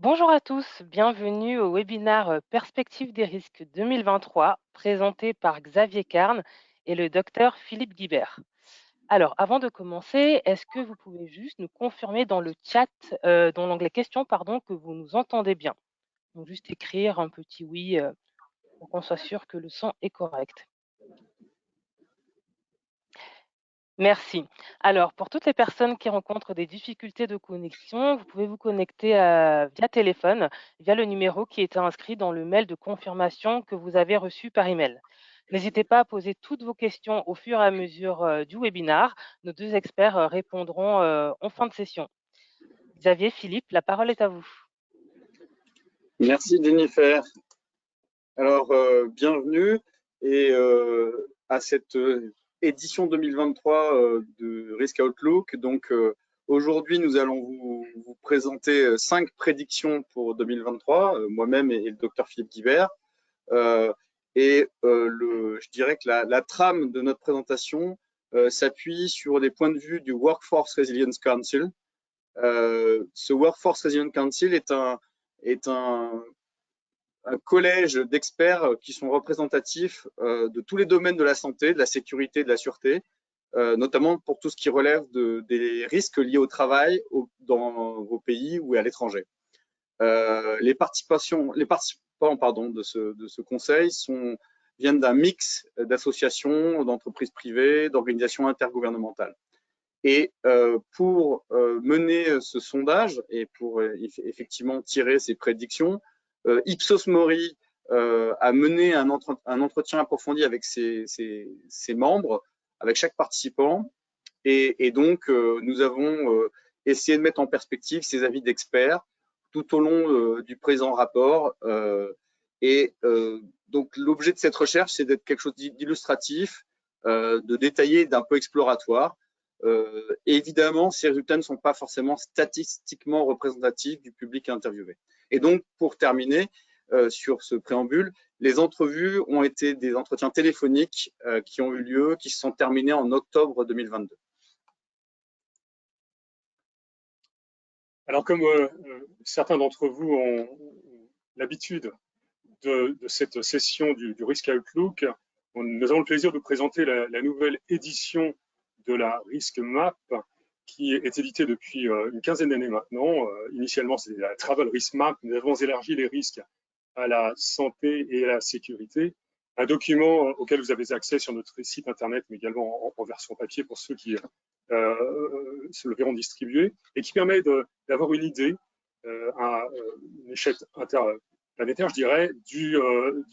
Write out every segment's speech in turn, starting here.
Bonjour à tous, bienvenue au webinaire Perspectives des risques 2023 présenté par Xavier Carne et le docteur Philippe Guibert. Alors, avant de commencer, est-ce que vous pouvez juste nous confirmer dans le chat, dans l'onglet questions, pardon, que vous nous entendez bien? Donc, juste écrire un petit oui pour qu'on soit sûr que le son est correct. Merci. Alors, pour toutes les personnes qui rencontrent des difficultés de connexion, vous pouvez vous connecter via téléphone, via le numéro qui est inscrit dans le mail de confirmation que vous avez reçu par email. N'hésitez pas à poser toutes vos questions au fur et à mesure du webinaire. Nos deux experts répondront en fin de session. Xavier, Philippe, la parole est à vous. Merci Jennifer. Alors, bienvenue à cette édition 2023 de Risk Outlook. Donc, aujourd'hui, nous allons vous présenter 5 prédictions pour 2023, moi-même et le docteur Philippe Guibert. Je dirais que la trame de notre présentation s'appuie sur des points de vue du Workforce Resilience Council. Ce Workforce Resilience Council est un collège d'experts qui sont représentatifs de tous les domaines de la santé, de la sécurité, de la sûreté, notamment pour tout ce qui relève des risques liés au travail dans vos pays ou à l'étranger. Les participants de ce conseil viennent d'un mix d'associations, d'entreprises privées, d'organisations intergouvernementales. Et pour mener ce sondage et pour effectivement tirer ces prédictions, Ipsos Mori a mené un entretien approfondi avec ses membres, avec chaque participant. Et donc, nous avons essayé de mettre en perspective ces avis d'experts tout au long du présent rapport. Donc, l'objet de cette recherche, c'est d'être quelque chose d'illustratif, de détaillé, d'un peu exploratoire. Évidemment, ces résultats ne sont pas forcément statistiquement représentatifs du public interviewé. Et donc, pour terminer sur ce préambule, les entrevues ont été des entretiens téléphoniques qui ont eu lieu, qui se sont terminés en octobre 2022. Alors, comme certains d'entre vous ont l'habitude de cette session du Risk Outlook, nous avons le plaisir de présenter la nouvelle édition de la Risk Map, qui est éditée depuis une quinzaine d'années maintenant. Initialement, c'était la Travel Risk Map. Nous avons élargi les risques à la santé et à la sécurité. Un document auquel vous avez accès sur notre site internet, mais également en version papier pour ceux qui se le verront distribué, et qui permet d'avoir une idée à une échelle interplanétaire, je dirais, du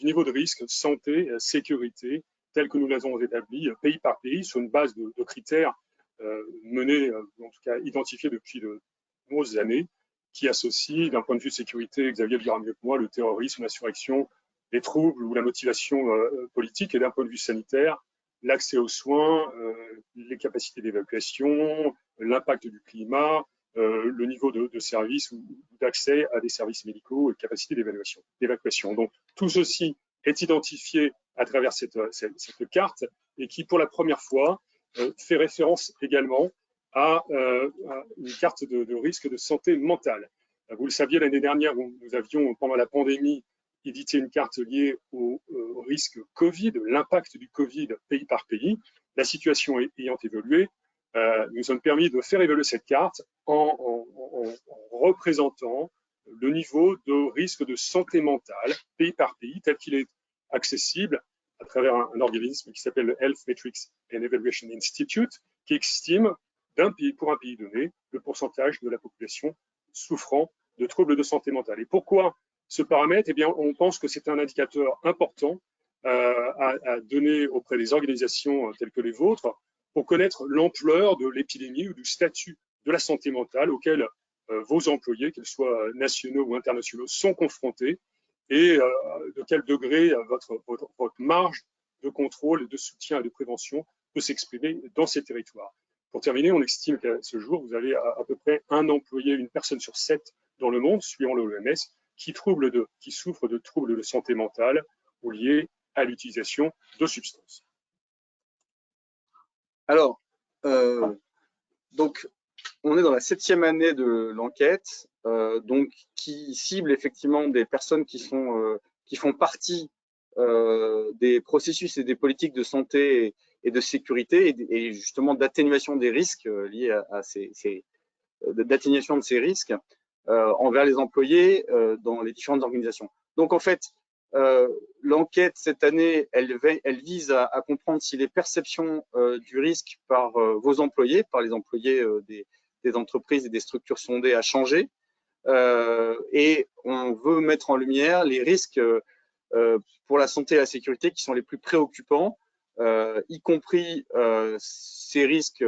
niveau de risque santé, sécurité, tel que nous l'avons établi pays par pays, sur une base de critères menés, en tout cas identifiés depuis de nombreuses années, qui associent, d'un point de vue sécurité, Xavier le dira mieux que moi, le terrorisme, l'insurrection, les troubles ou la motivation politique, et d'un point de vue sanitaire, l'accès aux soins, les capacités d'évacuation, l'impact du climat, le niveau de service ou d'accès à des services médicaux et capacité d'évacuation. Donc, tout ceci est identifié à travers cette carte et qui, pour la première fois, fait référence également à une carte de risque de santé mentale. Vous le saviez, l'année dernière, nous avions, pendant la pandémie, édité une carte liée au risque Covid, l'impact du Covid pays par pays. La situation ayant évolué, nous sommes permis de faire évoluer cette carte en représentant le niveau de risque de santé mentale pays par pays tel qu'il est accessible à travers un organisme qui s'appelle le Health Metrics and Evaluation Institute, qui estime pour un pays donné le pourcentage de la population souffrant de troubles de santé mentale. Et pourquoi ce paramètre? Eh bien, on pense que c'est un indicateur important à donner auprès des organisations telles que les vôtres pour connaître l'ampleur de l'épidémie ou du statut de la santé mentale auquel vos employés, qu'ils soient nationaux ou internationaux, sont confrontés et de quel degré votre marge de contrôle, et de soutien et de prévention peut s'exprimer dans ces territoires. Pour terminer, on estime qu'à ce jour, vous avez à peu près un employé, une personne sur 7 dans le monde, suivant l'OMS, qui souffre de troubles de santé mentale ou liés à l'utilisation de substances. Alors, donc, on est dans la 7e année de l'enquête, donc qui cible effectivement des personnes qui font partie des processus et des politiques de santé et de sécurité et justement d'atténuation des risques liés à d'atténuation de ces risques envers les employés dans les différentes organisations. Donc en fait, l'enquête cette année, elle vise à comprendre si les perceptions du risque par vos employés, par les employés des entreprises et des structures sondées a changé. Et on veut mettre en lumière les risques pour la santé et la sécurité qui sont les plus préoccupants, y compris ces risques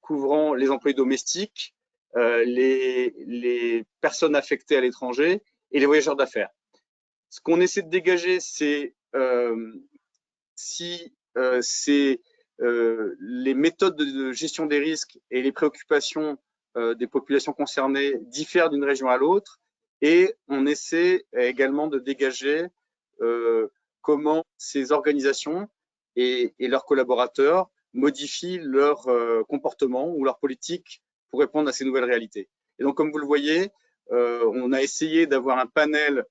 couvrant les employés domestiques, les personnes affectées à l'étranger et les voyageurs d'affaires. Ce qu'on essaie de dégager, c'est si c'est les méthodes de gestion des risques et les préoccupations des populations concernées diffèrent d'une région à l'autre, et on essaie également de dégager comment ces organisations et leurs collaborateurs modifient leur comportement ou leur politique pour répondre à ces nouvelles réalités. Et donc, comme vous le voyez, on a essayé d'avoir un panel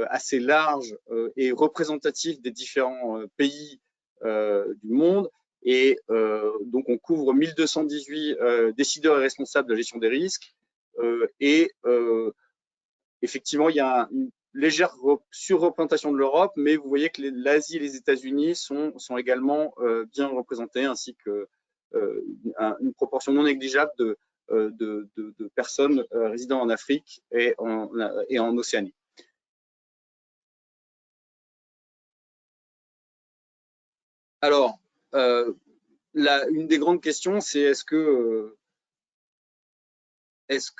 assez large et représentatif des différents pays du monde. Et donc, on couvre 1218 décideurs et responsables de la gestion des risques. Et effectivement, il y a une légère surreprésentation de l'Europe, mais vous voyez que l'Asie et les États-Unis sont également bien représentés, ainsi que une proportion non négligeable de personnes résidant en Afrique et en Océanie. Alors, une des grandes questions, c'est est-ce que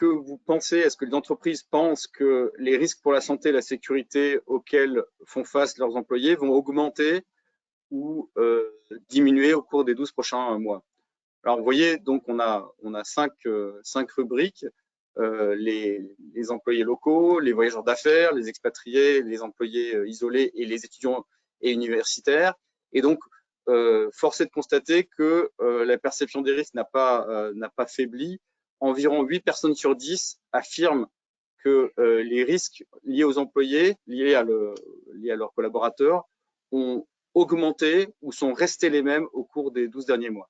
vous pensez, est-ce que les entreprises pensent que les risques pour la santé et la sécurité auxquels font face leurs employés vont augmenter ou diminuer au cours des 12 prochains mois? Alors, vous voyez, donc on a 5 rubriques. Les employés locaux, les voyageurs d'affaires, les expatriés, les employés isolés et les étudiants et universitaires. Et donc, force est de constater que la perception des risques n'a pas faibli. Environ 8 personnes sur 10 affirment que les risques liés aux employés, liés à leurs collaborateurs, ont augmenté ou sont restés les mêmes au cours des 12 derniers mois.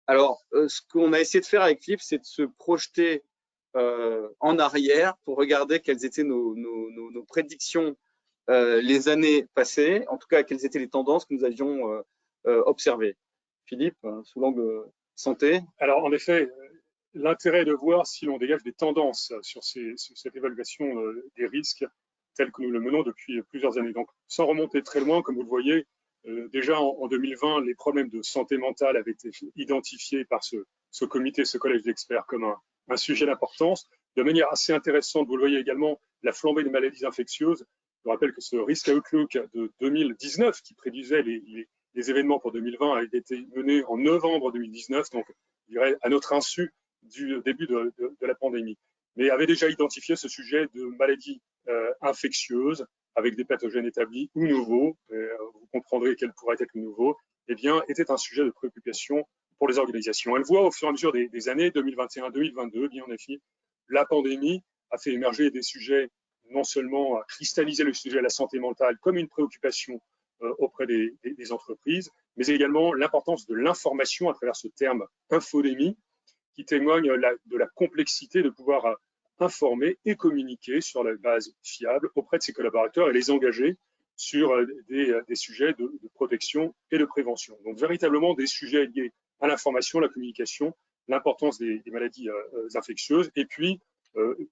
Alors, ce qu'on a essayé de faire avec Flip, c'est de se projeter en arrière pour regarder quelles étaient nos prédictions les années passées, en tout cas quelles étaient les tendances que nous avions observées. Philippe, sous l'angle santé. Alors, en effet, l'intérêt est de voir si l'on dégage des tendances sur cette évaluation des risques telle que nous le menons depuis plusieurs années. Donc, sans remonter très loin, comme vous le voyez, déjà en 2020, les problèmes de santé mentale avaient été identifiés par ce comité, ce collège d'experts comme un sujet d'importance. De manière assez intéressante, vous le voyez également, la flambée des maladies infectieuses. Je rappelle que ce Risk Outlook de 2019, qui prédisait les événements pour 2020, a été mené en novembre 2019, donc je dirais à notre insu du début de la pandémie, mais avait déjà identifié ce sujet de maladies infectieuses avec des pathogènes établis ou nouveaux, vous comprendrez quel pourrait être le nouveau, eh bien, était un sujet de préoccupation pour les organisations. Elle voit au fur et à mesure des années 2021-2022, bien en effet, la pandémie a fait émerger des sujets, non seulement à cristalliser le sujet de la santé mentale comme une préoccupation auprès des entreprises, mais également l'importance de l'information à travers ce terme infodémie, qui témoigne de la complexité de pouvoir informer et communiquer sur la base fiable auprès de ses collaborateurs et les engager sur des sujets de protection et de prévention. Donc véritablement des sujets liés à l'information, la communication, l'importance des maladies infectieuses, et puis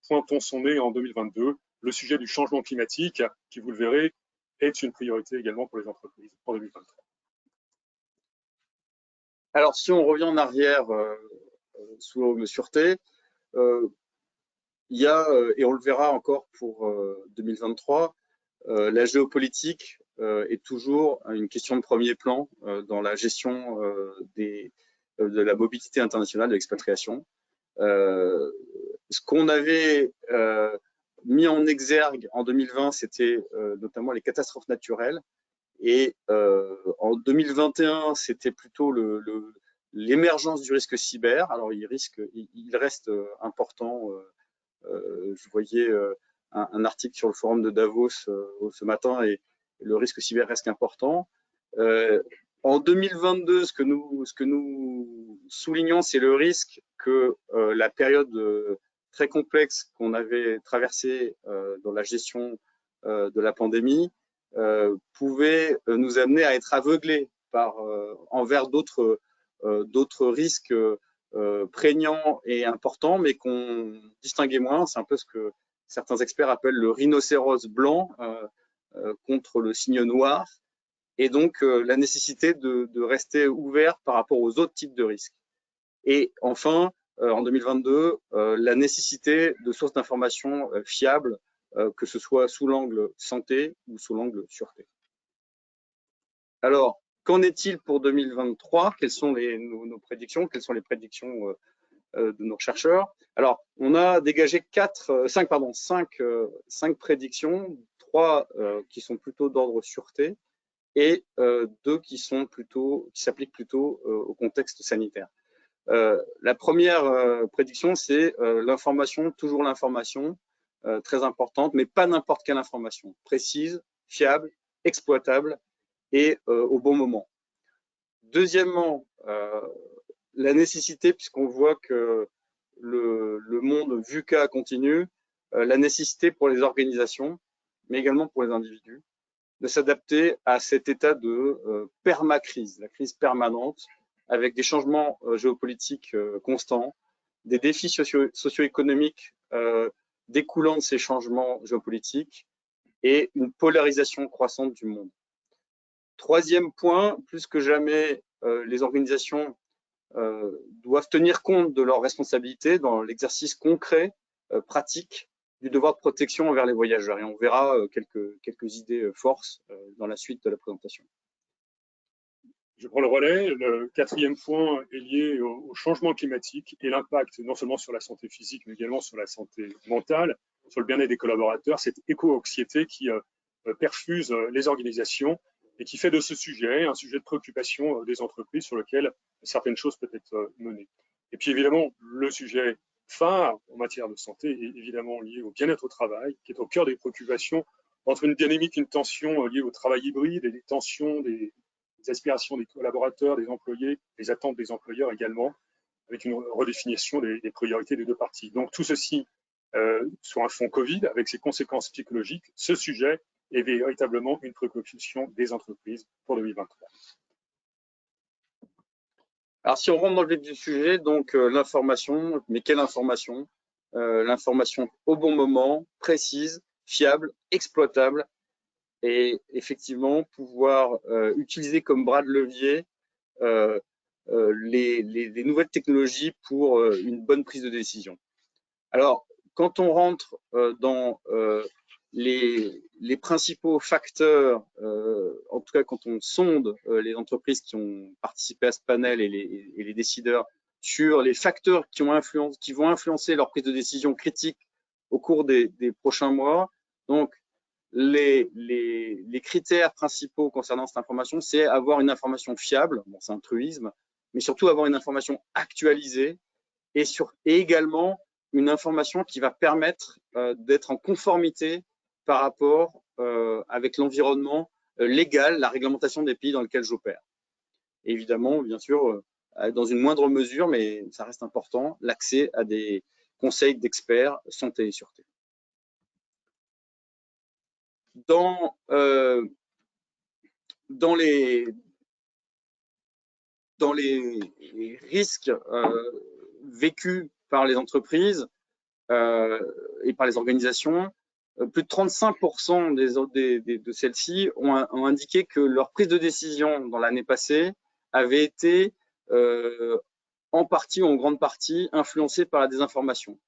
pointons son nez en 2022, le sujet du changement climatique, qui, vous le verrez, est une priorité également pour les entreprises en 2023. Alors, si on revient en arrière sous l'angle sûreté, il y a, et on le verra encore pour 2023, la géopolitique est toujours une question de premier plan dans la gestion de la mobilité internationale, de l'expatriation. Ce qu'on avait mis en exergue en 2020, c'était notamment les catastrophes naturelles. Et en 2021, c'était plutôt l'émergence du risque cyber. Alors, il reste important. Je voyais un article sur le forum de Davos ce matin et le risque cyber reste important. En 2022, ce que nous soulignons, c'est le risque que la période très complexe qu'on avait traversée dans la gestion de la pandémie pouvait nous amener à être aveuglés envers d'autres risques prégnants et importants, mais qu'on distinguait moins. C'est un peu ce que certains experts appellent le rhinocéros blanc contre le cygne noir, et donc la nécessité de rester ouvert par rapport aux autres types de risques. Et enfin, en 2022, la nécessité de sources d'informations fiables, que ce soit sous l'angle santé ou sous l'angle sûreté. Alors, qu'en est-il pour 2023? Quelles sont nos prédictions? Quelles sont les prédictions de nos chercheurs? Alors, on a dégagé 5 prédictions, 3 qui sont plutôt d'ordre sûreté et 2 qui s'appliquent plutôt au contexte sanitaire. La première prédiction, c'est l'information, toujours l'information, très importante, mais pas n'importe quelle information, précise, fiable, exploitable et au bon moment. Deuxièmement, la nécessité, puisqu'on voit que le monde VUCA continue, la nécessité pour les organisations, mais également pour les individus, de s'adapter à cet état de permacrise, la crise permanente, avec des changements géopolitiques constants, des défis socio-économiques découlant de ces changements géopolitiques et une polarisation croissante du monde. Troisième point, plus que jamais, les organisations doivent tenir compte de leurs responsabilités dans l'exercice concret, pratique, du devoir de protection envers les voyageurs. Et on verra quelques idées forces dans la suite de la présentation. Je prends le relais. Le quatrième point est lié au changement climatique et l'impact non seulement sur la santé physique, mais également sur la santé mentale, sur le bien-être des collaborateurs, cette éco-anxiété qui perfuse les organisations et qui fait de ce sujet un sujet de préoccupation des entreprises sur lequel certaines choses peuvent être menées. Et puis évidemment, le sujet phare en matière de santé est évidemment lié au bien-être au travail, qui est au cœur des préoccupations, entre une dynamique, une tension liée au travail hybride et des tensions, des aspirations des collaborateurs, des employés, les attentes des employeurs également, avec une redéfinition des priorités des deux parties. Donc tout ceci sur un fond Covid, avec ses conséquences psychologiques, ce sujet est véritablement une préoccupation des entreprises pour 2023. Alors, si on rentre dans le vif du sujet, donc l'information, mais quelle information? L'information au bon moment, précise, fiable, exploitable, et effectivement pouvoir utiliser comme bras de levier les nouvelles technologies pour une bonne prise de décision. Alors, quand on rentre dans les principaux facteurs, en tout cas quand on sonde les entreprises qui ont participé à ce panel et les décideurs sur les facteurs qui vont influencer leur prise de décision critique au cours des prochains mois. Donc, les critères principaux concernant cette information, c'est avoir une information fiable, bon, c'est un truisme, mais surtout avoir une information actualisée et également une information qui va permettre d'être en conformité par rapport avec l'environnement légal, la réglementation des pays dans lesquels j'opère. Évidemment, bien sûr, dans une moindre mesure, mais ça reste important, l'accès à des conseils d'experts santé et sûreté. Dans les risques vécus par les entreprises et par les organisations, plus de 35% de celles-ci ont indiqué que leur prise de décision dans l'année passée avait été en partie ou en grande partie influencée par la désinformation.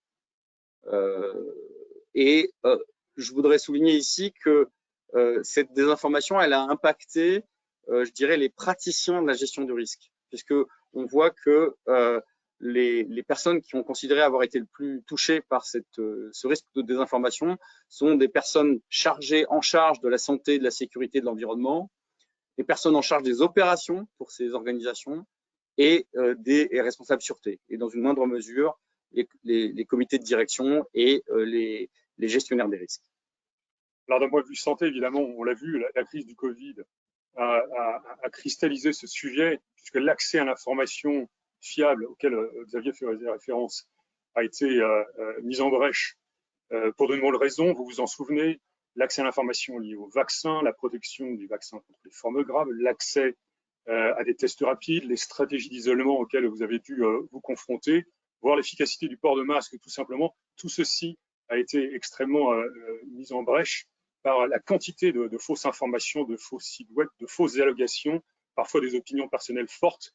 Je voudrais souligner ici que cette désinformation, elle a impacté, je dirais, les praticiens de la gestion du risque, puisqu'on voit que les personnes qui ont considéré avoir été le plus touchées par ce risque de désinformation sont des personnes en charge de la santé, de la sécurité, de l'environnement, des personnes en charge des opérations pour ces organisations et des responsables sûreté, et dans une moindre mesure, les comités de direction et les gestionnaires des risques. Alors d'un point de vue santé, évidemment, on l'a vu, la crise du Covid a cristallisé ce sujet, puisque l'accès à l'information fiable auquel Xavier fait référence a été mis en brèche pour de nombreuses raisons. Vous vous en souvenez, l'accès à l'information liée au vaccin, la protection du vaccin contre les formes graves, l'accès à des tests rapides, les stratégies d'isolement auxquelles vous avez dû vous confronter, voire l'efficacité du port de masque, tout simplement. Tout ceci a été extrêmement mis en brèche par la quantité de fausses informations, de faux sites web, de fausses allégations, parfois des opinions personnelles fortes,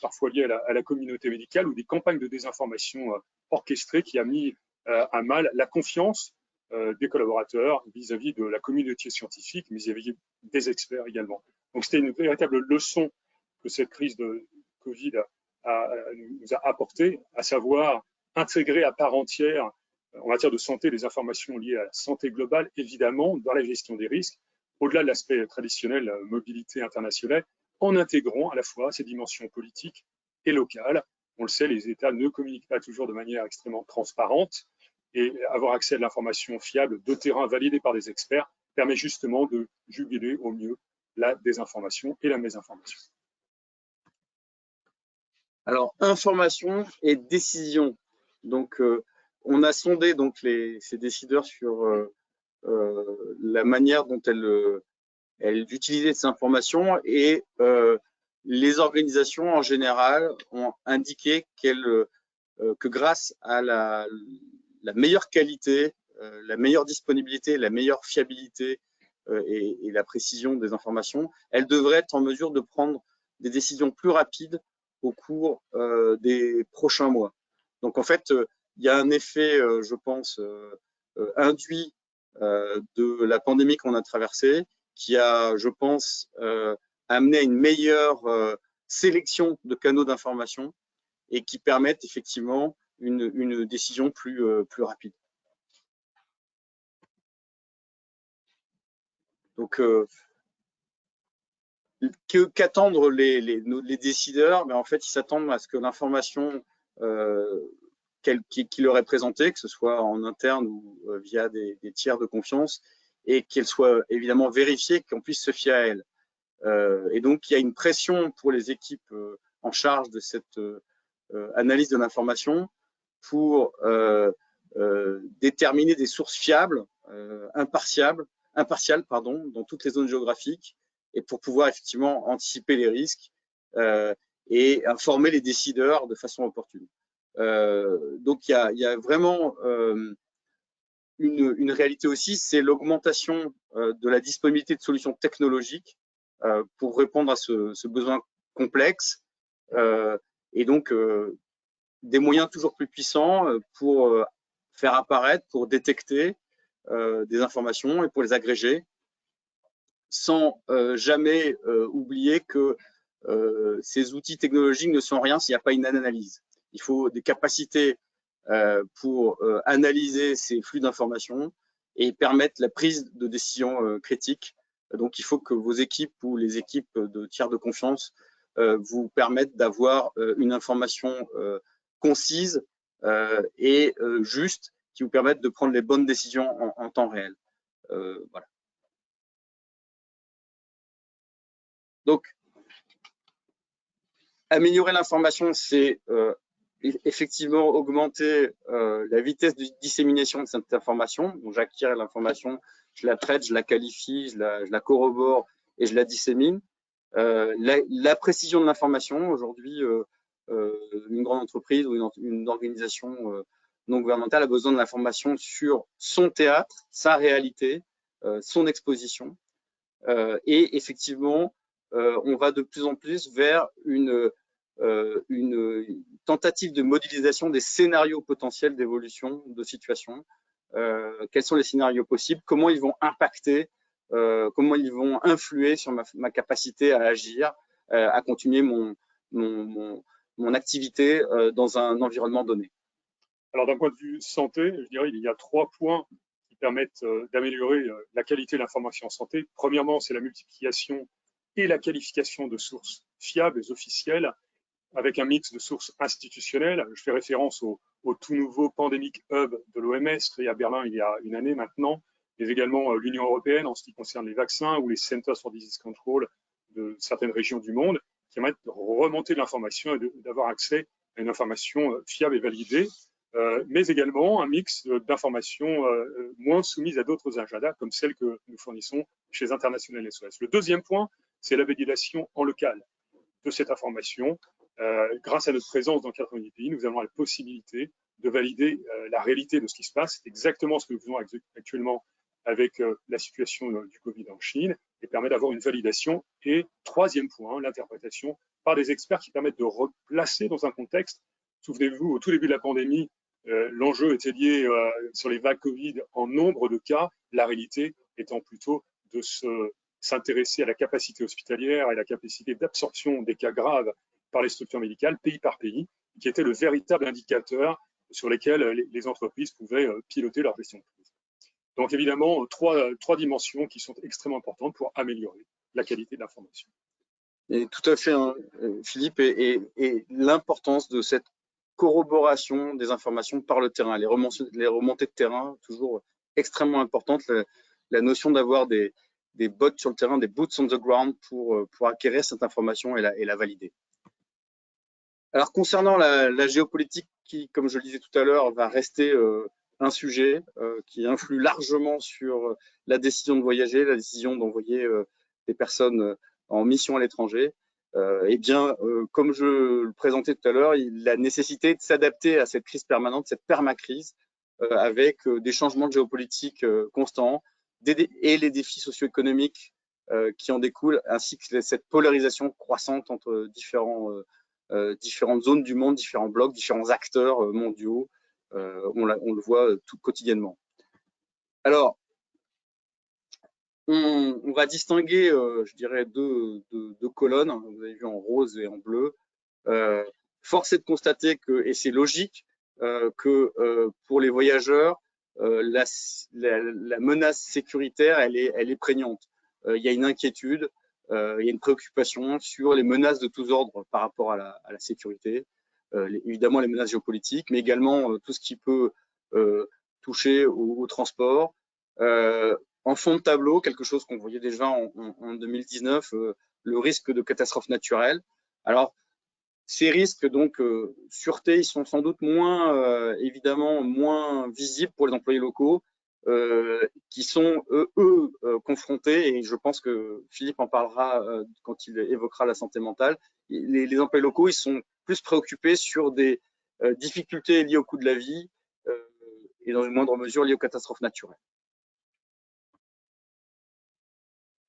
parfois liées à la communauté médicale, ou des campagnes de désinformation orchestrées qui a mis à mal la confiance des collaborateurs vis-à-vis de la communauté scientifique, mais vis-à-vis des experts également. Donc c'était une véritable leçon que cette crise de Covid nous a apporté, à savoir intégrer à part entière en matière de santé les informations liées à la santé globale, évidemment, dans la gestion des risques, au-delà de l'aspect traditionnel mobilité internationale, en intégrant à la fois ces dimensions politiques et locales. On le sait, les États ne communiquent pas toujours de manière extrêmement transparente, et avoir accès à de l'information fiable de terrain validée par des experts permet justement de juguler au mieux la désinformation et la mésinformation. Alors, information et décision. Donc, on a sondé donc ces décideurs sur la manière dont elles utilisaient ces informations, et les organisations en général ont indiqué que grâce à la meilleure qualité, la meilleure disponibilité, la meilleure fiabilité et la précision des informations, elles devraient être en mesure de prendre des décisions plus rapides au cours des prochains mois. Donc en fait, il y a un effet, je pense, induit de la pandémie qu'on a traversée, qui a, je pense, amené à une meilleure sélection de canaux d'information et qui permettent effectivement une décision plus rapide. Donc, qu'attendent les décideurs? En fait, ils s'attendent à ce que l'information qui leur est présentée, que ce soit en interne ou via des tiers de confiance, et qu'elle soit évidemment vérifiée, qu'on puisse se fier à elle. Et donc, il y a une pression pour les équipes en charge de cette analyse de l'information pour déterminer des sources fiables, impartiales, dans toutes les zones géographiques, et pour pouvoir effectivement anticiper les risques et informer les décideurs de façon opportune. Donc, il y a vraiment une réalité aussi, c'est l'augmentation de la disponibilité de solutions technologiques pour répondre à ce besoin complexe, et donc des moyens toujours plus puissants pour faire apparaître, pour détecter des informations et pour les agréger, sans jamais oublier que ces outils technologiques ne sont rien s'il n'y a pas une analyse. Il faut des capacités pour analyser ces flux d'informations et permettre la prise de décisions critiques. Donc, il faut que vos équipes ou les équipes de tiers de confiance vous permettent d'avoir une information concise et juste, qui vous permettent de prendre les bonnes décisions en temps réel. Voilà. Donc, améliorer l'information, c'est effectivement augmenter la vitesse de dissémination de cette information. Donc, j'acquiers l'information, je la traite, je la qualifie, je la corrobore et je la dissémine. La précision de l'information, aujourd'hui, une grande entreprise ou une organisation non gouvernementale a besoin de l'information sur son théâtre, sa réalité, son exposition. Et effectivement, on va de plus en plus vers une tentative de modélisation des scénarios potentiels d'évolution de situation. Quels sont les scénarios possibles? Comment ils vont impacter? Comment ils vont influer sur ma capacité à agir, à continuer mon activité dans un environnement donné? Alors d'un point de vue santé, je dirais qu'il y a 3 points qui permettent d'améliorer la qualité de l'information en santé. Premièrement, c'est la multiplication et la qualification de sources fiables et officielles. avec un mix de sources institutionnelles. Je fais référence au tout nouveau Pandemic Hub de l'OMS, créé à Berlin il y a une année maintenant, mais également l'Union européenne en ce qui concerne les vaccins ou les Centers for Disease Control de certaines régions du monde, qui permettent de remonter de l'information et d'avoir accès à une information fiable et validée, mais également un mix d'informations moins soumises à d'autres agendas, comme celles que nous fournissons chez International SOS. Le deuxième point, c'est la validation en local de cette information. Grâce à notre présence dans 90 pays, nous avons la possibilité de valider la réalité de ce qui se passe. C'est exactement ce que nous faisons actuellement avec la situation du Covid en Chine et permet d'avoir une validation. Et troisième point, l'interprétation par des experts qui permettent de replacer dans un contexte. Souvenez-vous, au tout début de la pandémie, l'enjeu était lié sur les vagues Covid en nombre de cas, la réalité étant plutôt de s'intéresser à la capacité hospitalière et la capacité d'absorption des cas graves par les structures médicales, pays par pays, qui était le véritable indicateur sur lesquels les entreprises pouvaient piloter leur gestion de crise. Donc évidemment, trois dimensions qui sont extrêmement importantes pour améliorer la qualité de l'information. Et tout à fait, hein, Philippe, et l'importance de cette corroboration des informations par le terrain, les remontées de terrain, toujours extrêmement importantes, la notion d'avoir des bots sur le terrain, des boots on the ground pour acquérir cette information et la valider. Alors concernant la géopolitique qui, comme je le disais tout à l'heure, va rester un sujet qui influe largement sur la décision de voyager, la décision d'envoyer des personnes en mission à l'étranger, eh bien, comme je le présentais tout à l'heure, la nécessité de s'adapter à cette crise permanente, cette permacrise, avec des changements de géopolitique constants et les défis socio-économiques qui en découlent, ainsi que cette polarisation croissante entre différentes zones du monde, différents blocs, différents acteurs mondiaux. On le voit tout quotidiennement. Alors, on va distinguer, je dirais, deux colonnes, vous avez vu en rose et en bleu. Force est de constater que, et c'est logique, que pour les voyageurs, la menace sécuritaire, elle est prégnante. Il y a une inquiétude, il y a une préoccupation sur les menaces de tous ordres par rapport à la sécurité. Évidemment, les menaces géopolitiques, mais également tout ce qui peut toucher au transport. En fond de tableau, quelque chose qu'on voyait déjà en 2019, le risque de catastrophe naturelle. Alors, ces risques, donc, sûreté, ils sont sans doute évidemment moins visibles pour les employés locaux, qui sont, eux, confrontés, et je pense que Philippe en parlera quand il évoquera la santé mentale. Les employés locaux, ils sont plus préoccupés sur des difficultés liées au coût de la vie et dans une moindre mesure liées aux catastrophes naturelles.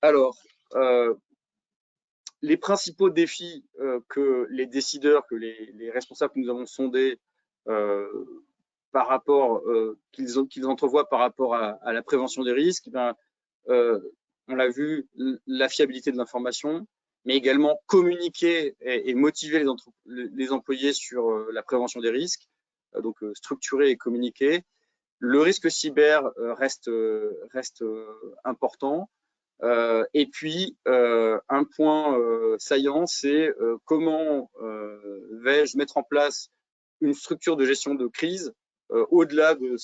Alors, les principaux défis que les décideurs, que les responsables que nous avons sondés par rapport qu'ils entrevoient par rapport à la prévention des risques, on l'a vu, la fiabilité de l'information, mais également communiquer et motiver les employés sur la prévention des risques, donc structurer et communiquer. Le risque cyber reste important. Et puis, un point saillant, c'est comment vais-je mettre en place une structure de gestion de crise au-delà de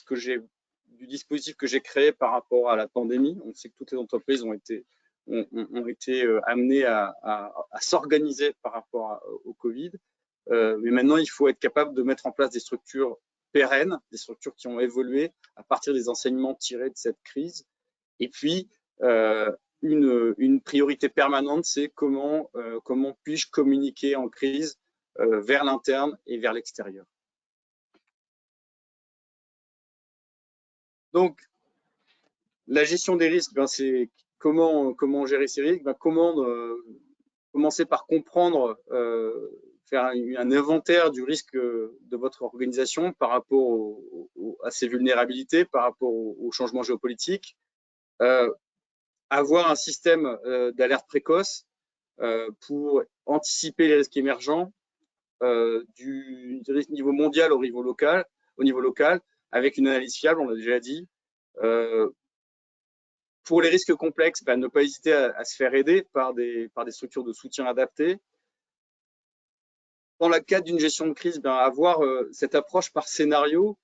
du dispositif que j'ai créé par rapport à la pandémie. On sait que toutes les entreprises ont été amenées à s'organiser par rapport au Covid. Mais maintenant, il faut être capable de mettre en place des structures pérennes, des structures qui ont évolué à partir des enseignements tirés de cette crise. Et puis, une priorité permanente, c'est comment puis-je communiquer en crise vers l'interne et vers l'extérieur. Donc, la gestion des risques, c'est comment gérer ces risques. Commencer par comprendre, faire un inventaire du risque de votre organisation par rapport à ses vulnérabilités, par rapport aux changements géopolitiques. Avoir un système d'alerte précoce pour anticiper les risques émergents du niveau mondial au niveau local, avec une analyse fiable, on l'a déjà dit. Pour les risques complexes, ne pas hésiter à se faire aider par des structures de soutien adaptées. dans le cadre d'une gestion de crise, avoir cette approche par scénario,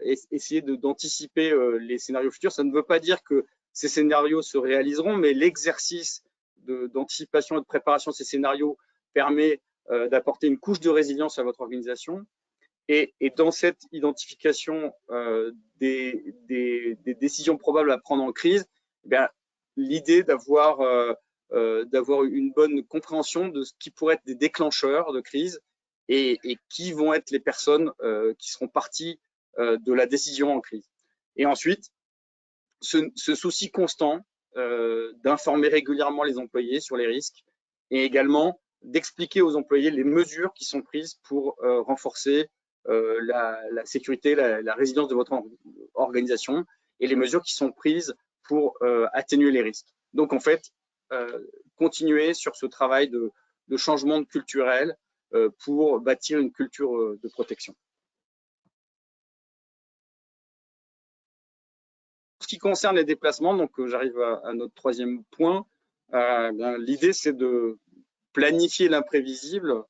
essayer d'anticiper les scénarios futurs. Ça ne veut pas dire que ces scénarios se réaliseront, mais l'exercice d'anticipation et de préparation de ces scénarios permet d'apporter une couche de résilience à votre organisation. Et dans cette identification des décisions probables à prendre en crise, l'idée d'avoir une bonne compréhension de ce qui pourrait être des déclencheurs de crise et qui vont être les personnes qui seront parties de la décision en crise. Et ensuite, ce souci constant d'informer régulièrement les employés sur les risques et également d'expliquer aux employés les mesures qui sont prises pour renforcer la sécurité, la résilience de votre organisation et les mesures qui sont prises pour atténuer les risques. Donc, en fait, continuer sur ce travail de changement culturel pour bâtir une culture de protection. En ce qui concerne les déplacements, donc j'arrive à notre troisième point, l'idée c'est de planifier l'imprévisible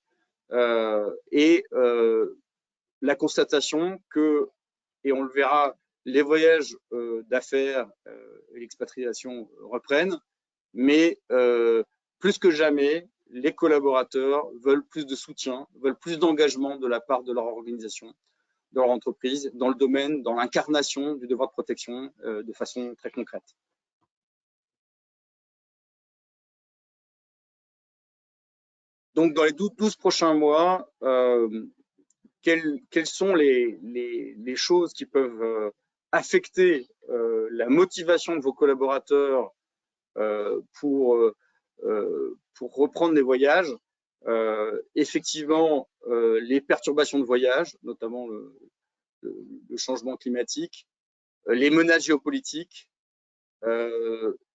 et la constatation que, et on le verra, les voyages d'affaires et l'expatriation reprennent, mais plus que jamais, les collaborateurs veulent plus de soutien, veulent plus d'engagement de la part de leur organisation, de leur entreprise, dans le domaine, dans l'incarnation du devoir de protection de façon très concrète. Donc, dans les 12 prochains mois, quelles sont les choses qui peuvent affecter la motivation de vos collaborateurs pour reprendre les voyages? Effectivement, les perturbations de voyage, notamment le changement climatique, les menaces géopolitiques,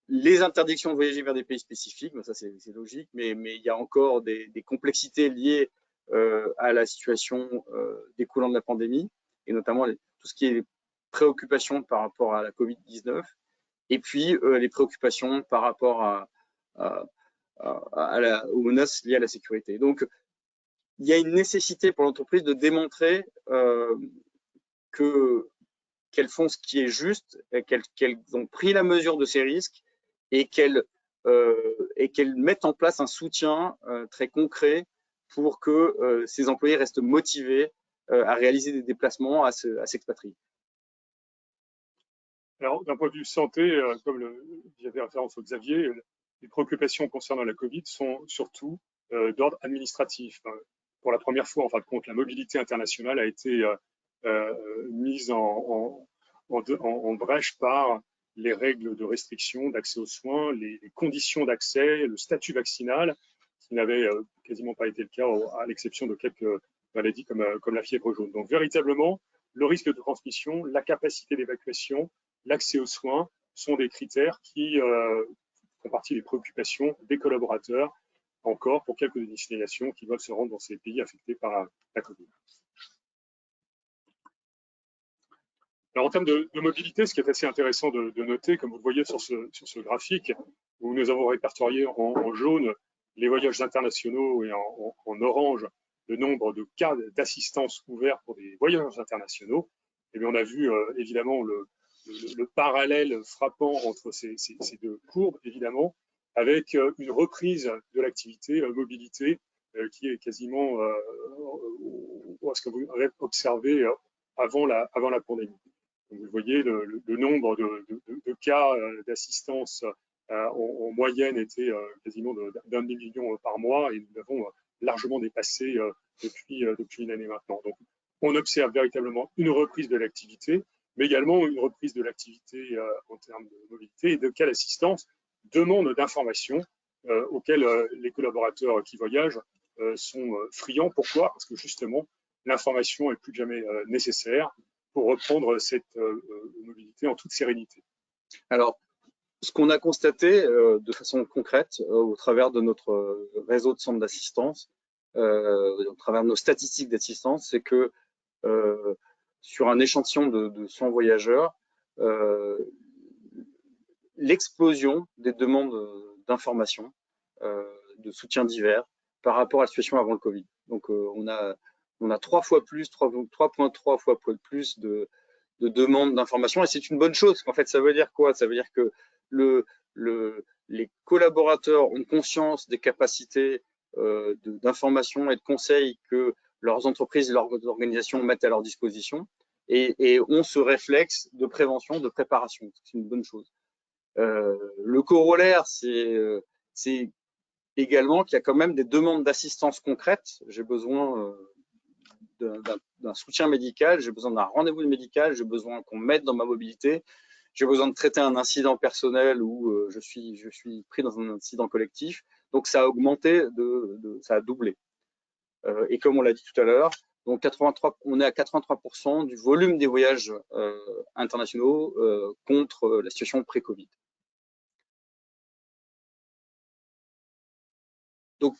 les interdictions de voyager vers des pays spécifiques, ça c'est logique, mais il y a encore des complexités liées à la situation découlant de la pandémie, et notamment tout ce qui est préoccupations par rapport à la Covid-19, et puis les préoccupations par rapport aux menaces liées à la sécurité. Donc, il y a une nécessité pour l'entreprise de démontrer qu'elles font ce qui est juste, qu'elles ont pris la mesure de ces risques et qu'elles mettent en place un soutien très concret pour que ces employés restent motivés à réaliser des déplacements, à s'expatrier. Alors, d'un point de vue santé, comme j'avais référence au Xavier, les préoccupations concernant la Covid sont surtout d'ordre administratif. Pour la première fois, en fin de compte, la mobilité internationale a été mise en brèche par les règles de restriction d'accès aux soins, les conditions d'accès, le statut vaccinal, qui n'avait quasiment pas été le cas, à l'exception de quelques maladies comme la fièvre jaune. Donc, véritablement, le risque de transmission, la capacité d'évacuation, l'accès aux soins sont des critères qui font partie des préoccupations des collaborateurs, encore pour quelques destinations qui veulent se rendre dans ces pays affectés par la Covid. Alors, en termes de mobilité, ce qui est assez intéressant de noter, comme vous le voyez sur ce graphique, où nous avons répertorié en jaune les voyages internationaux et en orange le nombre de cas d'assistance ouverts pour des voyages internationaux, et bien on a vu évidemment le parallèle frappant entre ces deux courbes, évidemment, avec une reprise de l'activité mobilité qui est quasiment ce que vous avez observé avant la pandémie. Donc, vous voyez, le nombre de cas d'assistance en moyenne était quasiment d'1 million par mois, et nous l'avons largement dépassé depuis une année maintenant. Donc, on observe véritablement une reprise de l'activité, mais également une reprise de l'activité en termes de mobilité et de cas d'assistance, demande d'informations auxquelles les collaborateurs qui voyagent sont friands. Pourquoi? Parce que justement, l'information est plus que jamais nécessaire pour reprendre cette mobilité en toute sérénité. Alors, ce qu'on a constaté de façon concrète au travers de notre réseau de centres d'assistance, au travers de nos statistiques d'assistance, c'est que sur un échantillon de 100 voyageurs, l'explosion des demandes d'information, de soutien divers, par rapport à la situation avant le Covid. Donc, on a 3,3 fois plus de demandes d'informations, et c'est une bonne chose. En fait, ça veut dire quoi? Ça veut dire que les collaborateurs ont conscience des capacités d'information et de conseils que leurs entreprises et leurs organisations mettent à leur disposition, et ont ce réflexe de prévention, de préparation. C'est une bonne chose. Le corollaire, c'est également qu'il y a quand même des demandes d'assistance concrète. J'ai besoin d'un soutien médical, j'ai besoin d'un rendez-vous médical, j'ai besoin qu'on m'aide dans ma mobilité, j'ai besoin de traiter un incident personnel ou je suis pris dans un incident collectif. Donc ça a augmenté, ça a doublé. Et comme on l'a dit tout à l'heure, donc on est à 83% du volume des voyages internationaux contre la situation pré-Covid. Donc,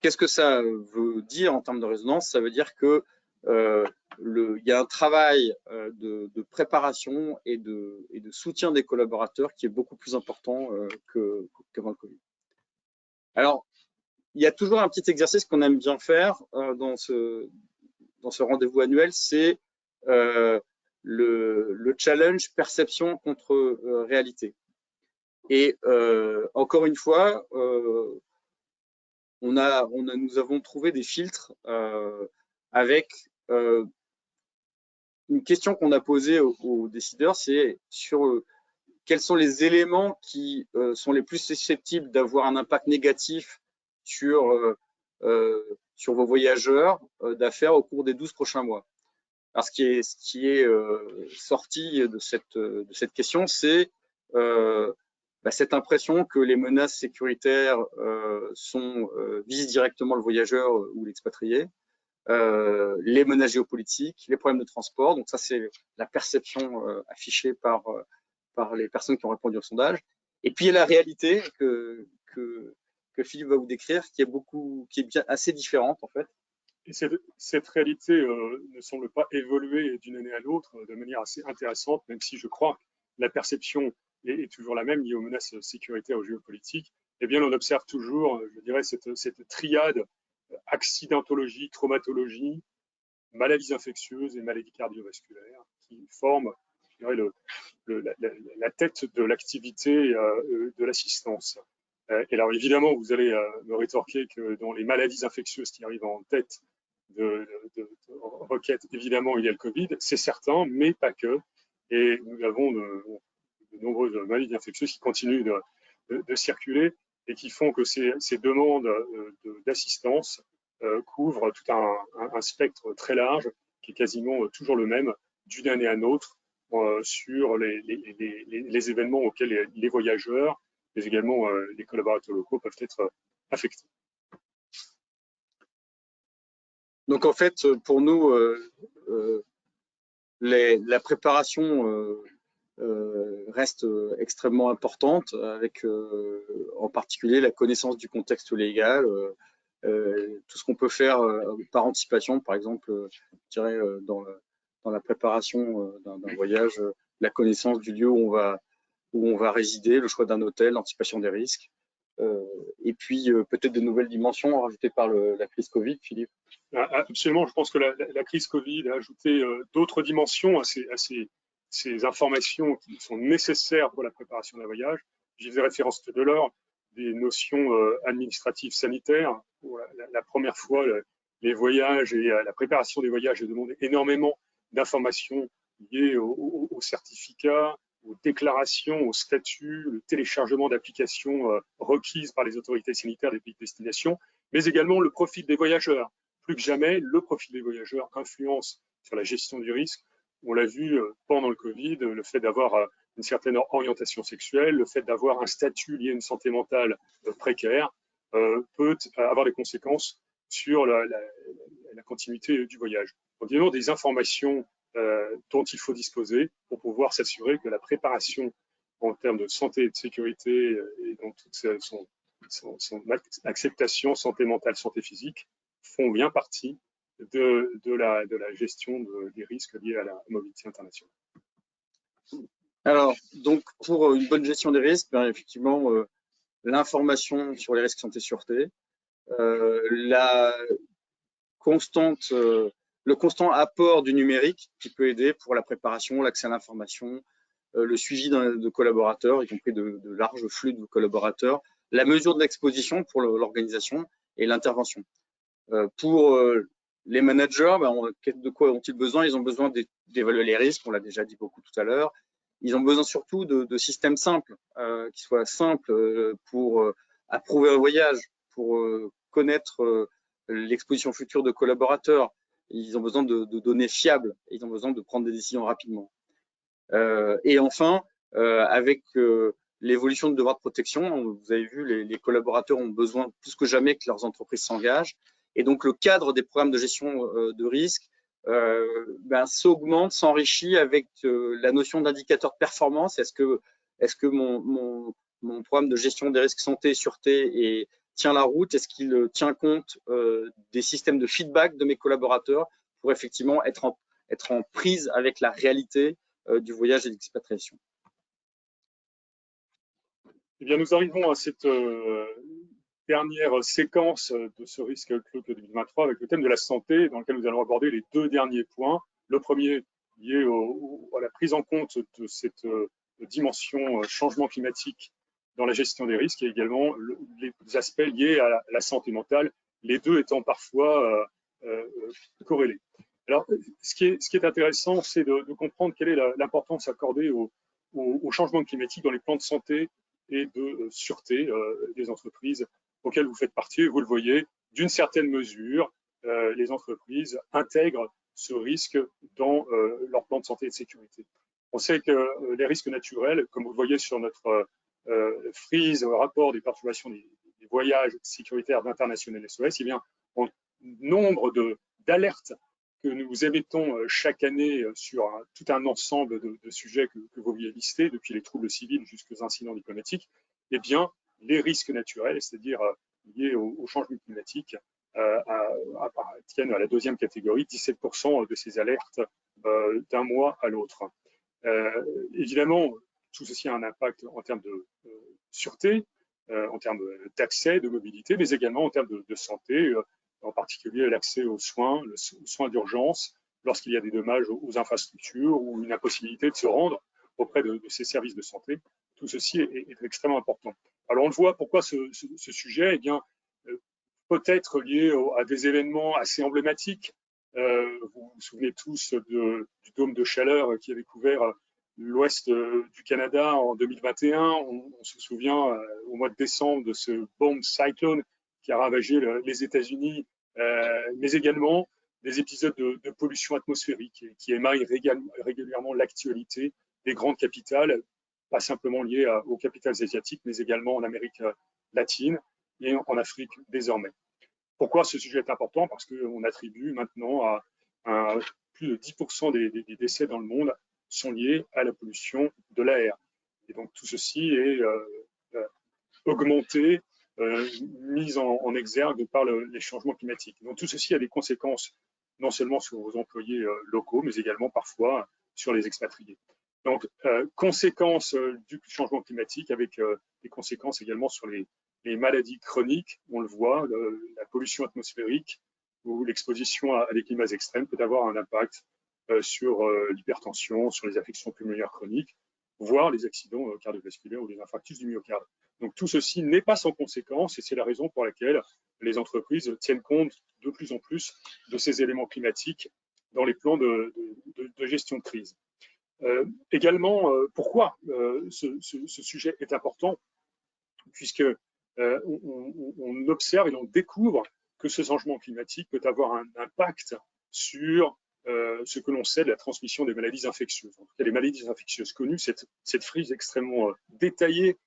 qu'est-ce que ça veut dire en termes de résonance? Ça veut dire que il y a un travail de préparation et de soutien des collaborateurs qui est beaucoup plus important qu'avant le Covid. Alors, il y a toujours un petit exercice qu'on aime bien faire dans ce rendez-vous annuel, c'est le challenge perception contre réalité. Et encore une fois, nous avons trouvé des filtres avec une question qu'on a posée aux décideurs, c'est sur quels sont les éléments qui sont les plus susceptibles d'avoir un impact négatif sur vos voyageurs d'affaires au cours des 12 prochains mois. Alors, ce qui est sorti de cette question, c'est cette impression que les menaces sécuritaires visent directement le voyageur ou l'expatrié, les menaces géopolitiques, les problèmes de transport. Donc ça, c'est la perception affichée par les personnes qui ont répondu au sondage. Et puis, il y a la réalité que Philippe va vous décrire, qui est bien assez différente, en fait. Et cette réalité ne semble pas évoluer d'une année à l'autre de manière assez intéressante, même si je crois que la perception est toujours la même liée aux menaces sécuritaires ou géopolitiques. Eh bien, on observe toujours, je dirais, cette triade accidentologie, traumatologie, maladies infectieuses et maladies cardiovasculaires qui forment, je dirais, la tête de l'activité de l'assistance. Et alors, évidemment, vous allez me rétorquer que dans les maladies infectieuses qui arrivent en tête de requête, évidemment, il y a le Covid, c'est certain, mais pas que. Et nous avons de nombreuses maladies infectieuses qui continuent de circuler et qui font que ces demandes d'assistance couvrent tout un spectre très large qui est quasiment toujours le même d'une année à l'autre sur les événements auxquels les voyageurs, mais également les collaborateurs locaux peuvent être affectés. Donc en fait, pour nous, la préparation reste extrêmement importante, avec en particulier la connaissance du contexte légal, tout ce qu'on peut faire par anticipation, par exemple, je dirais dans la préparation d'un voyage, la connaissance du lieu où on va résider, le choix d'un hôtel, l'anticipation des risques, et puis peut-être de nouvelles dimensions rajoutées par la crise Covid, Philippe. Absolument, je pense que la crise Covid a ajouté d'autres dimensions à ces informations qui sont nécessaires pour la préparation d'un voyage. J'y faisais référence tout à l'heure, des notions administratives sanitaires. Pour la première fois, les voyages et la préparation des voyages demandent énormément d'informations liées aux certificats, aux déclarations, aux statuts, le téléchargement d'applications requises par les autorités sanitaires des pays de destination, mais également le profil des voyageurs. Plus que jamais, le profil des voyageurs influence sur la gestion du risque. On l'a vu pendant le Covid, le fait d'avoir une certaine orientation sexuelle, le fait d'avoir un statut lié à une santé mentale précaire peut avoir des conséquences sur la continuité du voyage. Donc, évidemment, des informations dont il faut disposer pour pouvoir s'assurer que la préparation en termes de santé et de sécurité et dans toute son acceptation, santé mentale, santé physique, font bien partie de la gestion des risques liés à la mobilité internationale. Alors, donc, pour une bonne gestion des risques, effectivement, l'information sur les risques santé-sûreté, la le constant apport du numérique qui peut aider pour la préparation, l'accès à l'information, le suivi de collaborateurs, y compris de larges flux de collaborateurs, la mesure de l'exposition pour l'organisation et l'intervention. Pour les managers, de quoi ont-ils besoin? Ils ont besoin d'évaluer les risques, on l'a déjà dit beaucoup tout à l'heure. Ils ont besoin surtout de systèmes simples, qui soient simples pour approuver un voyage, pour connaître l'exposition future de collaborateurs. Ils ont besoin de données fiables, ils ont besoin de prendre des décisions rapidement. Et enfin, avec l'évolution de devoirs de protection, vous avez vu, les collaborateurs ont besoin plus que jamais que leurs entreprises s'engagent. Et donc, le cadre des programmes de gestion de risque s'augmente, s'enrichit avec la notion d'indicateur de performance. Est-ce que mon programme de gestion des risques santé et sûreté tient la route? Est-ce qu'il tient compte des systèmes de feedback de mes collaborateurs pour effectivement être en prise avec la réalité du voyage et de l'expatriation? Eh bien, nous arrivons à cette dernière séquence de ce risque Outlook 2023 avec le thème de la santé, dans lequel nous allons aborder les deux derniers points. Le premier lié à la prise en compte de cette dimension changement climatique dans la gestion des risques et également les aspects liés à la santé mentale, les deux étant parfois corrélés. Alors, ce qui est intéressant, c'est de comprendre quelle est l'importance accordée au changement climatique dans les plans de santé et de sûreté des entreprises auxquelles vous faites partie. Vous le voyez, d'une certaine mesure, les entreprises intègrent ce risque dans leur plan de santé et de sécurité. On sait que les risques naturels, comme vous le voyez sur notre frise rapport des perturbations des voyages sécuritaires d'international SOS, eh bien, en nombre d'alertes que nous émettons chaque année sur tout un ensemble de sujets que vous aviez listés, depuis les troubles civils jusqu'aux incidents diplomatiques, eh bien, les risques naturels, c'est-à-dire liés au changement climatique, tiennent à la deuxième catégorie, 17% de ces alertes d'un mois à l'autre. Évidemment, tout ceci a un impact en termes de sûreté, en termes d'accès, de mobilité, mais également en termes de santé, en particulier l'accès aux soins d'urgence, lorsqu'il y a des dommages aux infrastructures ou une impossibilité de se rendre auprès de ces services de santé. Tout ceci est extrêmement important. Alors on le voit, pourquoi ce sujet, eh bien, peut être lié à des événements assez emblématiques. Vous vous souvenez tous du dôme de chaleur qui avait couvert l'ouest du Canada en 2021. On se souvient au mois de décembre de ce bomb cyclone qui a ravagé les États-Unis, mais également des épisodes de pollution atmosphérique qui émaillent régulièrement l'actualité des grandes capitales, pas simplement liées aux capitales asiatiques, mais également en Amérique latine et en Afrique désormais. Pourquoi ce sujet est important? Parce qu'on attribue maintenant à plus de 10% des décès dans le monde sont liés à la pollution de l'air. Et donc tout ceci est augmenté, mis en exergue par les changements climatiques. Donc tout ceci a des conséquences non seulement sur vos employés locaux, mais également parfois sur les expatriés. Donc conséquences du changement climatique avec des conséquences également sur les maladies chroniques, on le voit, la pollution atmosphérique ou l'exposition à des climats extrêmes peut avoir un impact sur l'hypertension, sur les affections pulmonaires chroniques, voire les accidents cardiovasculaires ou les infarctus du myocarde. Donc tout ceci n'est pas sans conséquence et c'est la raison pour laquelle les entreprises tiennent compte de plus en plus de ces éléments climatiques dans les plans de gestion de crise. Également, pourquoi ce sujet est important? Puisque on observe et on découvre que ce changement climatique peut avoir un impact sur ce que l'on sait de la transmission des maladies infectieuses. En tout cas, les maladies infectieuses connues, cette frise extrêmement détaillée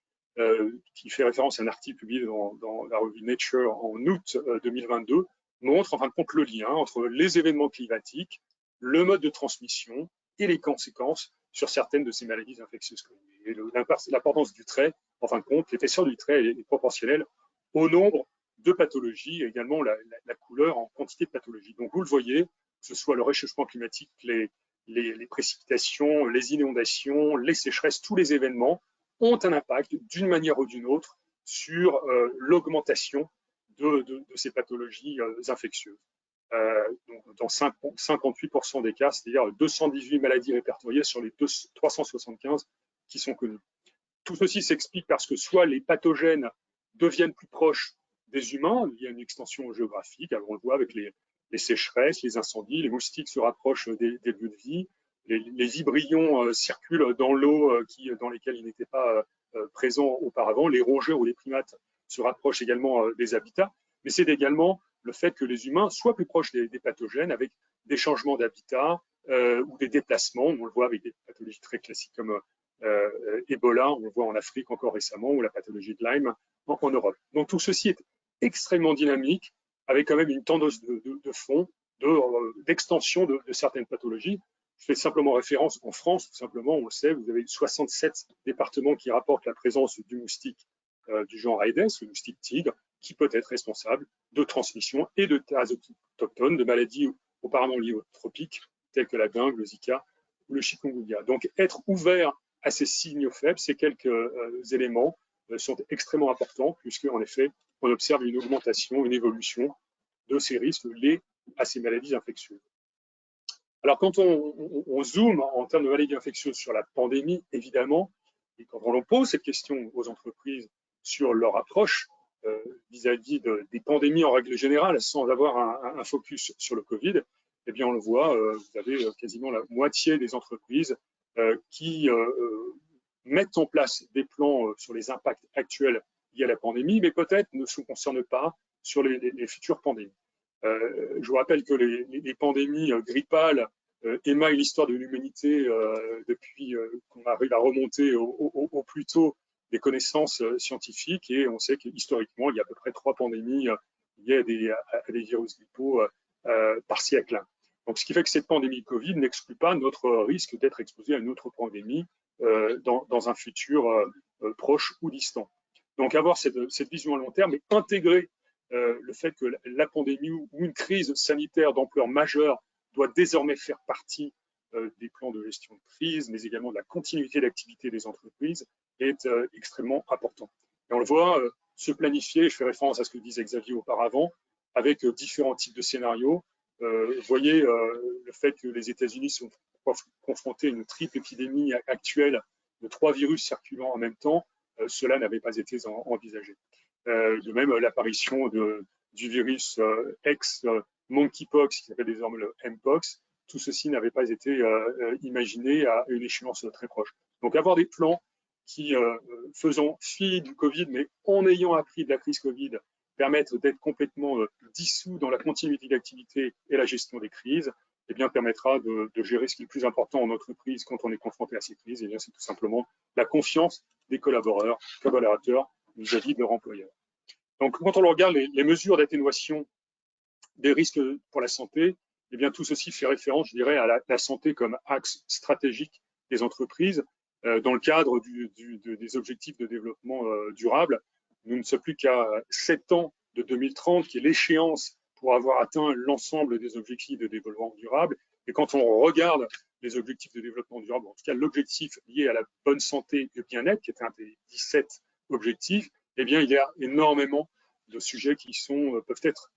qui fait référence à un article publié dans la revue Nature en août 2022, montre en fin de compte le lien entre les événements climatiques, le mode de transmission et les conséquences sur certaines de ces maladies infectieuses connues. Et l'importance du trait, en fin de compte, l'épaisseur du trait est proportionnelle au nombre de pathologies et également la couleur en quantité de pathologies. Donc vous le voyez, que ce soit le réchauffement climatique, les précipitations, les inondations, les sécheresses, tous les événements ont un impact d'une manière ou d'une autre sur l'augmentation de ces pathologies infectieuses. Donc dans 58% des cas, c'est-à-dire 218 maladies répertoriées sur les 375 qui sont connues. Tout ceci s'explique parce que soit les pathogènes deviennent plus proches des humains, il y a une extension géographique, alors on le voit avec les sécheresses, les incendies, les moustiques se rapprochent des lieux de vie, les vibrions circulent dans l'eau dans lesquelles ils n'étaient pas présents auparavant, les rongeurs ou les primates se rapprochent également des habitats, mais c'est également le fait que les humains soient plus proches des pathogènes avec des changements d'habitat ou des déplacements. On le voit avec des pathologies très classiques comme Ebola, on le voit en Afrique encore récemment, ou la pathologie de Lyme en Europe. Donc tout ceci est extrêmement dynamique, avec quand même une tendance de fond, d'extension de certaines pathologies. Je fais simplement référence en France, tout simplement, on le sait, vous avez 67 départements qui rapportent la présence du moustique du genre Aedes, le moustique tigre, qui peut être responsable de transmission et de cas autochtones, de maladies auparavant liées aux tropiques, telles que la dengue, le Zika ou le chikungunya. Donc être ouvert à ces signaux faibles, ces quelques éléments sont extrêmement importants, puisque en effet, on observe une augmentation, une évolution de ces risques liés à ces maladies infectieuses. Alors, quand on zoome en termes de maladies infectieuses sur la pandémie, évidemment, et quand on pose cette question aux entreprises sur leur approche vis-à-vis des pandémies en règle générale, sans avoir un focus sur le Covid, eh bien, on le voit, vous avez quasiment la moitié des entreprises qui mettent en place des plans sur les impacts actuels liés à la pandémie, mais peut-être ne se concernent pas sur les futures pandémies. Je vous rappelle que les pandémies grippales émaillent l'histoire de l'humanité depuis qu'on arrive à remonter au plus tôt des connaissances scientifiques, et on sait qu'historiquement, il y a à peu près 3 pandémies liées à des virus grippaux par siècle. Donc, ce qui fait que cette pandémie Covid n'exclut pas notre risque d'être exposé à une autre pandémie dans un futur proche ou distant. Donc, avoir cette vision à long terme et intégrer le fait que la pandémie ou une crise sanitaire d'ampleur majeure doit désormais faire partie des plans de gestion de crise, mais également de la continuité d'activité des entreprises, est extrêmement important. Et on le voit se planifier, je fais référence à ce que disait Xavier auparavant, avec différents types de scénarios. Vous voyez le fait que les États-Unis sont confrontés à une triple épidémie actuelle de 3 virus circulant en même temps, cela n'avait pas été envisagé. De même, l'apparition du virus ex-monkeypox, qui s'appelle désormais le mpox, tout ceci n'avait pas été imaginé à une échéance très proche. Donc avoir des plans qui, faisant fi du Covid, mais en ayant appris de la crise Covid, permettent d'être complètement dissous dans la continuité d'activité et la gestion des crises, eh bien, permettra de gérer ce qui est le plus important en entreprise quand on est confronté à ces crises. Eh bien, c'est tout simplement la confiance des collaborateurs vis-à-vis de leur employeur. Donc, quand on regarde les mesures d'atténuation des risques pour la santé, eh bien, tout ceci fait référence, je dirais, à la santé comme axe stratégique des entreprises dans le cadre des objectifs de développement durable. Nous ne sommes plus qu'à 7 ans de 2030, qui est l'échéance pour avoir atteint l'ensemble des objectifs de développement durable. Et quand on regarde les objectifs de développement durable, en tout cas l'objectif lié à la bonne santé et le bien-être, qui est un des 17 objectifs, eh bien, il y a énormément de sujets qui peuvent être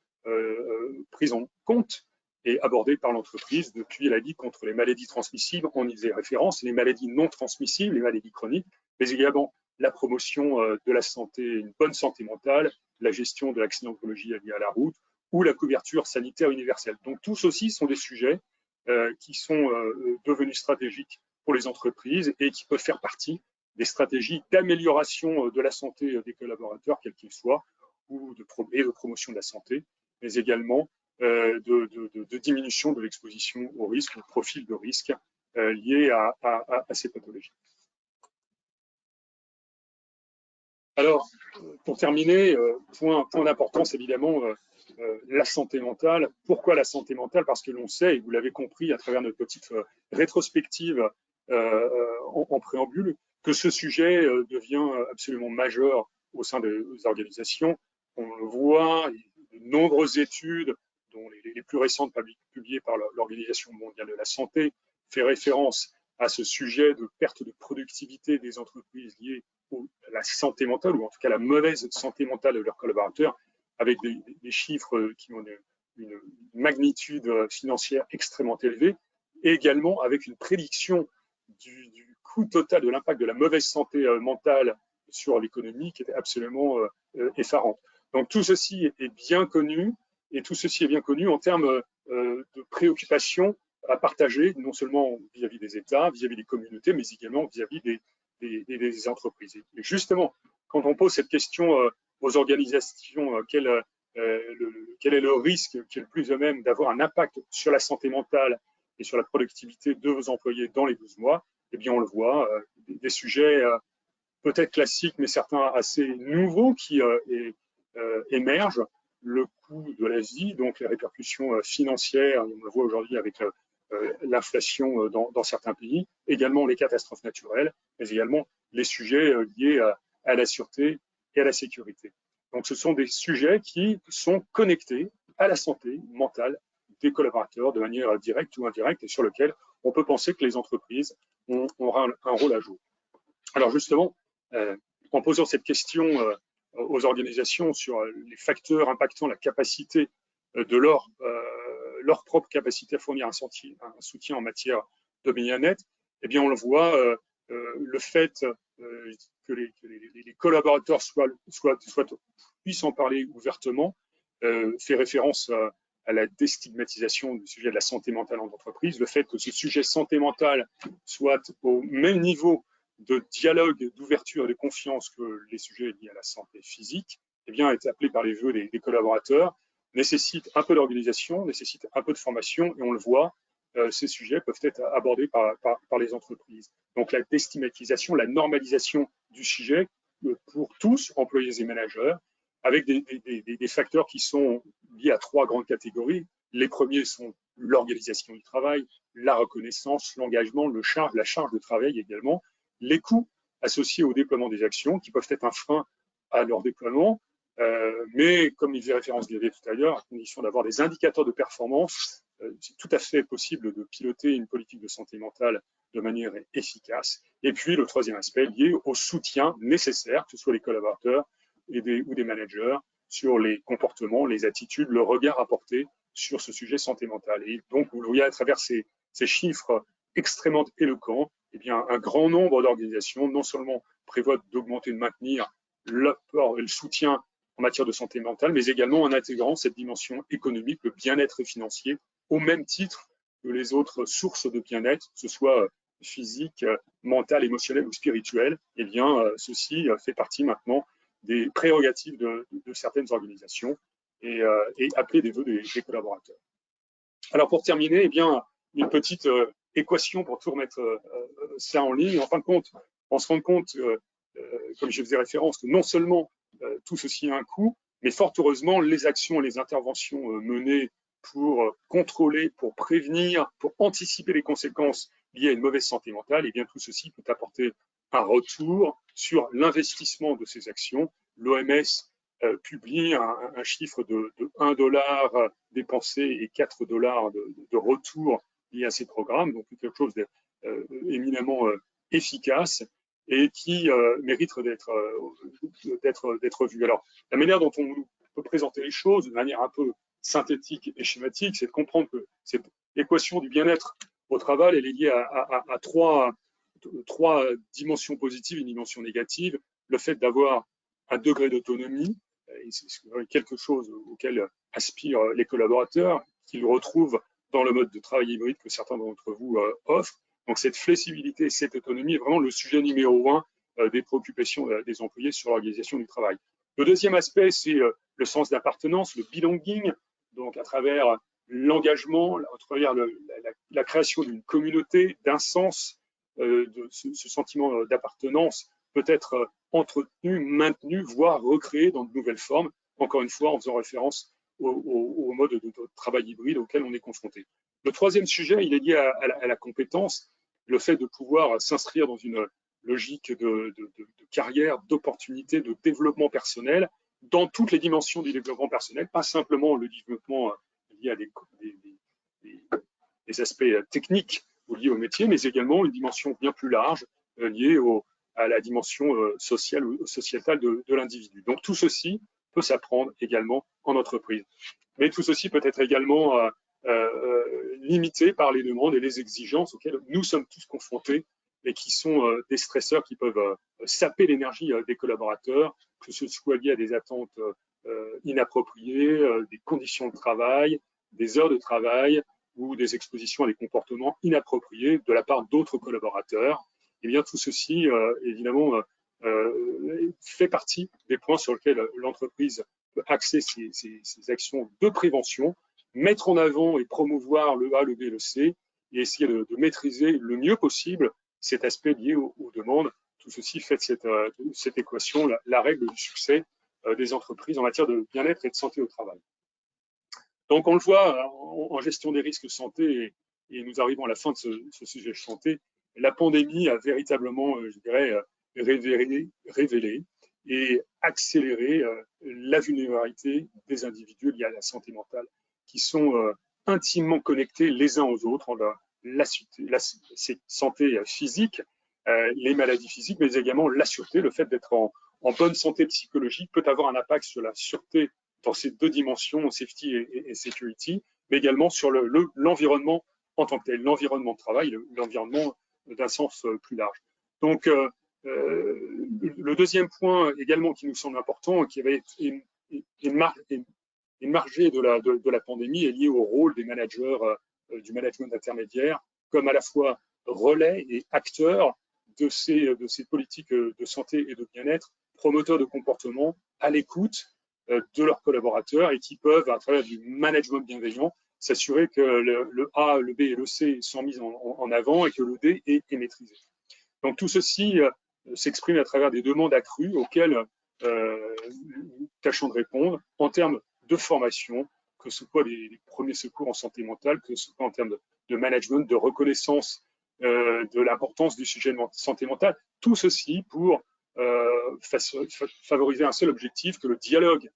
pris en compte et abordés par l'entreprise, depuis la lutte contre les maladies transmissibles, on y faisait référence, les maladies non transmissibles, les maladies chroniques, mais également la promotion de la santé, une bonne santé mentale, la gestion de l'accidentologie liée à la route ou la couverture sanitaire universelle. Donc tous aussi sont des sujets qui sont devenus stratégiques pour les entreprises et qui peuvent faire partie des stratégies d'amélioration de la santé des collaborateurs, quels qu'ils soient, ou de promotion de la santé, mais également de diminution de l'exposition au risque, au profil de risque lié à ces pathologies. Alors, pour terminer, point d'importance évidemment, la santé mentale. Pourquoi la santé mentale? Parce que l'on sait, et vous l'avez compris à travers notre petite rétrospective en préambule, que ce sujet devient absolument majeur au sein des organisations. On le voit, de nombreuses études, dont les plus récentes publiées par l'Organisation mondiale de la santé, fait référence à ce sujet de perte de productivité des entreprises liées à la santé mentale, ou en tout cas la mauvaise santé mentale de leurs collaborateurs, avec des chiffres qui ont une magnitude financière extrêmement élevée, et également avec une prédiction du coût total de l'impact de la mauvaise santé mentale sur l'économie qui était absolument effarante. Donc tout ceci est bien connu, et tout ceci est bien connu en termes de préoccupations à partager, non seulement vis-à-vis des États, vis-à-vis des communautés, mais également vis-à-vis des entreprises. Et justement, quand on pose cette question aux organisations, quel est le risque qui est le plus à même d'avoir un impact sur la santé mentale et sur la productivité de vos employés dans les 12 mois, eh bien on le voit, des sujets peut-être classiques, mais certains assez nouveaux qui émergent. Le coût de la vie, donc les répercussions financières, on le voit aujourd'hui avec l'inflation dans certains pays, également les catastrophes naturelles, mais également les sujets liés à la sûreté et à la sécurité. Donc ce sont des sujets qui sont connectés à la santé mentale des collaborateurs de manière directe ou indirecte et sur lesquels on peut penser que les entreprises auront un rôle à jouer. Alors justement, en posant cette question aux organisations sur les facteurs impactant la capacité de leur propre capacité à fournir un soutien en matière de bien-être, eh bien on le voit, le fait que les collaborateurs puissent en parler ouvertement fait référence à la déstigmatisation du sujet de la santé mentale en entreprise, le fait que ce sujet santé mentale soit au même niveau de dialogue, d'ouverture et de confiance que les sujets liés à la santé physique, eh bien, est appelé par les vœux des collaborateurs, nécessite un peu d'organisation, nécessite un peu de formation, et on le voit, ces sujets peuvent être abordés par les entreprises. Donc la déstigmatisation, la normalisation du sujet pour tous, employés et managers, avec des facteurs qui sont liés à 3 grandes catégories. Les premiers sont l'organisation du travail, la reconnaissance, l'engagement, la charge de travail également, les coûts associés au déploiement des actions qui peuvent être un frein à leur déploiement, mais comme il faisait référence Xavier tout à l'heure, à condition d'avoir des indicateurs de performance, c'est tout à fait possible de piloter une politique de santé mentale de manière efficace. Et puis le troisième aspect lié au soutien nécessaire, que ce soit les collaborateurs ou des managers, sur les comportements, les attitudes, le regard apporté sur ce sujet santé mentale. Et donc, vous le voyez à travers ces chiffres extrêmement éloquents, eh bien, un grand nombre d'organisations non seulement prévoient d'augmenter, de maintenir le soutien en matière de santé mentale, mais également en intégrant cette dimension économique, le bien-être financier, au même titre que les autres sources de bien-être, que ce soit physique, mental, émotionnel ou spirituel. Eh bien, ceci fait partie maintenant des prérogatives de certaines organisations et appelé des vœux des collaborateurs. Alors pour terminer, eh bien, une petite équation pour tout remettre ça en ligne. En fin de compte, on se rend compte, comme je faisais référence, que non seulement tout ceci a un coût, mais fort heureusement, les actions et les interventions menées pour contrôler, pour prévenir, pour anticiper les conséquences liées à une mauvaise santé mentale, eh bien tout ceci peut apporter un retour sur l'investissement de ces actions. L'OMS publie un chiffre de 1 $ dépensé et 4 $ de retour lié à ces programmes, donc quelque chose d'éminemment efficace et qui mérite d'être vu. Alors, la manière dont on peut présenter les choses de manière un peu synthétique et schématique, c'est de comprendre que cette équation du bien-être au travail, elle est liée à trois dimensions positives et une dimension négative. Le fait d'avoir un degré d'autonomie, c'est quelque chose auquel aspirent les collaborateurs, qu'ils retrouvent dans le mode de travail hybride que certains d'entre vous offrent. Donc cette flexibilité, cette autonomie est vraiment le sujet numéro 1 des préoccupations des employés sur l'organisation du travail. Le deuxième aspect, c'est le sens d'appartenance, le belonging, donc à travers l'engagement, à travers la création d'une communauté, d'un sens, de ce sentiment d'appartenance peut être entretenu, maintenu, voire recréé dans de nouvelles formes, encore une fois en faisant référence au mode de travail hybride auquel on est confronté. Le troisième sujet, il est lié à la compétence, le fait de pouvoir s'inscrire dans une logique de carrière, d'opportunité, de développement personnel, dans toutes les dimensions du développement personnel, pas simplement le développement lié à des aspects techniques ou liés au métier, mais également une dimension bien plus large liée à la dimension sociale ou sociétale de l'individu. Donc tout ceci peut s'apprendre également en entreprise. Mais tout ceci peut être également limité par les demandes et les exigences auxquelles nous sommes tous confrontés et qui sont des stresseurs qui peuvent saper l'énergie des collaborateurs, que ce soit lié à des attentes inappropriées, des conditions de travail, des heures de travail ou des expositions à des comportements inappropriés de la part d'autres collaborateurs. Et bien tout ceci, évidemment, fait partie des points sur lesquels l'entreprise peut axer ses actions de prévention, mettre en avant et promouvoir le A, le B, le C, et essayer de maîtriser le mieux possible cet aspect lié aux demandes. Tout ceci fait de cette équation la règle du succès des entreprises en matière de bien-être et de santé au travail. Donc, on le voit en gestion des risques santé, et nous arrivons à la fin de ce sujet santé, la pandémie a véritablement, je dirais, révélé et accéléré la vulnérabilité des individus liés à la santé mentale, qui sont intimement connectés les uns aux autres, la santé physique, les maladies physiques, mais également la sûreté. Le fait d'être en bonne santé psychologique peut avoir un impact sur la sûreté dans ces deux dimensions, safety et security, mais également sur l'environnement en tant que tel, l'environnement de travail, l'environnement d'un sens plus large. Donc, le deuxième point également qui nous semble important, qui avait été émargé de la pandémie, est lié au rôle des managers du management intermédiaire, comme à la fois relais et acteurs de ces politiques de santé et de bien-être, promoteurs de comportement à l'écoute de leurs collaborateurs et qui peuvent, à travers du management bienveillant, s'assurer que le A, le B et le C sont mis en avant et que le D est maîtrisé. Donc tout ceci s'exprime à travers des demandes accrues auxquelles nous tâchons de répondre en termes de formation, que ce soit les premiers secours en santé mentale, que ce soit en termes de management, de reconnaissance de l'importance du sujet de santé mentale. Tout ceci pour favoriser un seul objectif, que le dialogue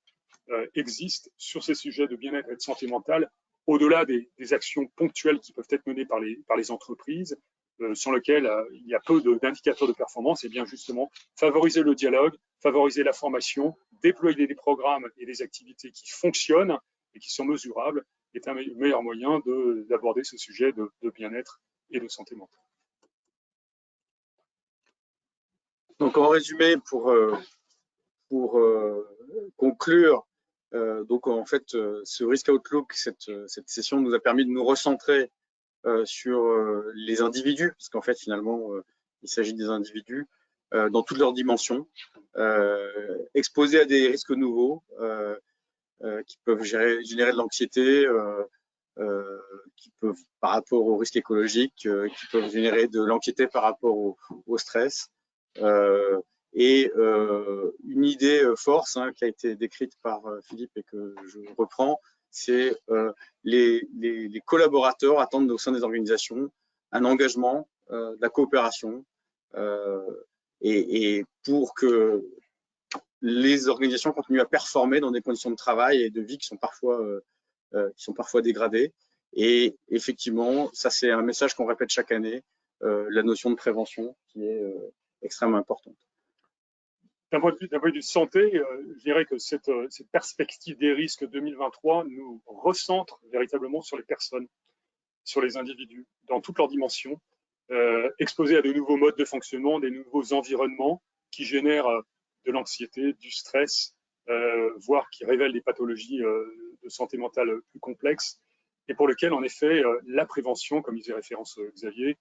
existe sur ces sujets de bien-être et de santé mentale, au-delà des actions ponctuelles qui peuvent être menées par les entreprises, sur lesquelles il y a peu d'indicateurs de performance, et bien justement favoriser le dialogue, favoriser la formation, déployer des programmes et des activités qui fonctionnent et qui sont mesurables est un meilleur moyen d'aborder ce sujet de bien-être et de santé mentale. Donc en résumé, pour conclure, donc en fait, ce Risk Outlook, cette session nous a permis de nous recentrer sur les individus, parce qu'en fait, finalement, il s'agit des individus dans toutes leurs dimensions, exposés à des risques nouveaux qui peuvent générer de l'anxiété, qui peuvent, par rapport au risque écologique, qui peuvent générer de l'anxiété par rapport au stress. Et une idée force qui a été décrite par Philippe et que je reprends, c'est les collaborateurs attendent au sein des organisations un engagement, de la coopération, et pour que les organisations continuent à performer dans des conditions de travail et de vie qui sont parfois dégradées. Et effectivement, ça c'est un message qu'on répète chaque année, la notion de prévention qui est extrêmement importante. D'un point de vue santé, je dirais que cette perspective des risques 2023 nous recentre véritablement sur les personnes, sur les individus, dans toutes leurs dimensions, exposés à de nouveaux modes de fonctionnement, des nouveaux environnements qui génèrent de l'anxiété, du stress, voire qui révèlent des pathologies de santé mentale plus complexes, et pour lesquelles, en effet, la prévention, comme disait référence Xavier,